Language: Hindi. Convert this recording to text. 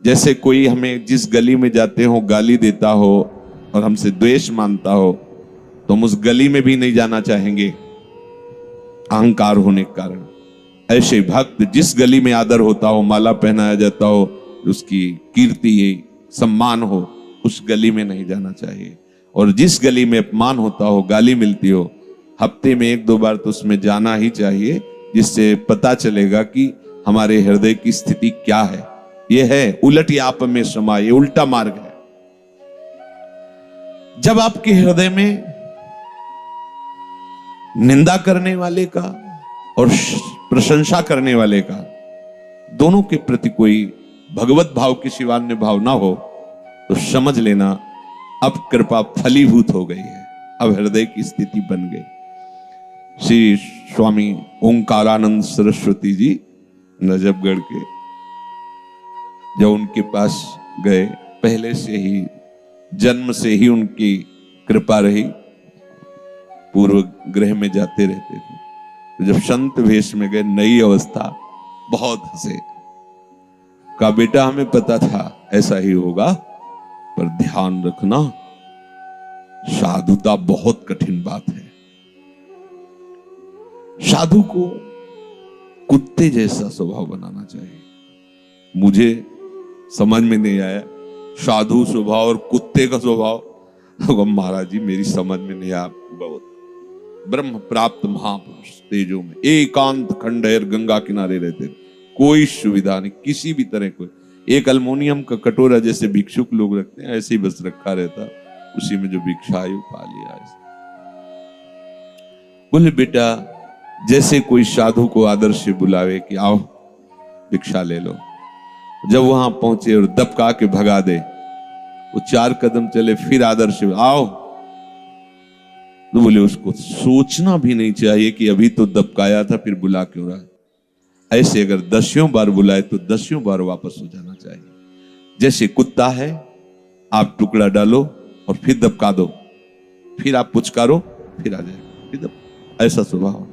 जैसे कोई हमें जिस गली में जाते हो गाली देता हो और हमसे द्वेष मानता हो तो हम उस गली में भी नहीं जाना चाहेंगे अहंकार होने के कारण। ऐसे भक्त जिस गली में आदर होता हो, माला पहनाया जाता हो, उसकी कीर्ति सम्मान हो, उस गली में नहीं जाना चाहिए। और जिस गली में अपमान होता हो, गाली मिलती हो, हफ्ते में 1-2 बार तो उसमें जाना ही चाहिए, जिससे पता चलेगा कि हमारे हृदय की स्थिति क्या है। यह है उलट आप में समा, ये उल्टा मार्ग है। जब आपके हृदय में निंदा करने वाले का और प्रशंसा करने वाले का दोनों के प्रति कोई भगवत भाव की सिवा अन्य भाव ना हो तो समझ लेना अब कृपा फलीभूत हो गई है, अब हृदय की स्थिति बन गई। श्री स्वामी ओंकारानंद सरस्वती जी नजफगढ़ के, जब उनके पास गए, पहले से ही जन्म से ही उनकी कृपा रही, पूर्व ग्रह में जाते रहते थे। तो जब संत वेश में गए, नई अवस्था, बहुत हंसे। कहा बेटा हमें पता था ऐसा ही होगा, पर ध्यान रखना साधुता बहुत कठिन बात है। साधु को कुत्ते जैसा स्वभाव बनाना चाहिए। मुझे समझ में नहीं आया साधु स्वभाव और कुत्ते का स्वभाव। तो महाराज जी मेरी समझ में नहीं आया। बहुत ब्रह्म प्राप्त महापुरुष तेजों में एकांत खंडहर गंगा किनारे रहते थे, कोई सुविधा नहीं किसी भी तरह। कोई एक अल्मोनियम का कटोरा जैसे भिक्षुक लोग रखते हैं ऐसे ही बस रखा रहता, उसी में जो भिक्षा आयु पा लिया। बोले बेटा जैसे कोई साधु को आदर से बुलावे कि आओ भिक्षा ले लो, जब वहां पहुंचे और दबका के भगा दे, वो 4 कदम चले फिर आदर से आओ, तो बोले उसको सोचना भी नहीं चाहिए कि अभी तो दबकाया था फिर बुला क्यों रहा। ऐसे अगर 10 बार बुलाए तो 10 बार वापस हो जाना चाहिए। जैसे कुत्ता है, आप टुकड़ा डालो और फिर दबका दो, फिर आप पुचकारो, फिर आ जाएगा, ऐसा स्वभाव।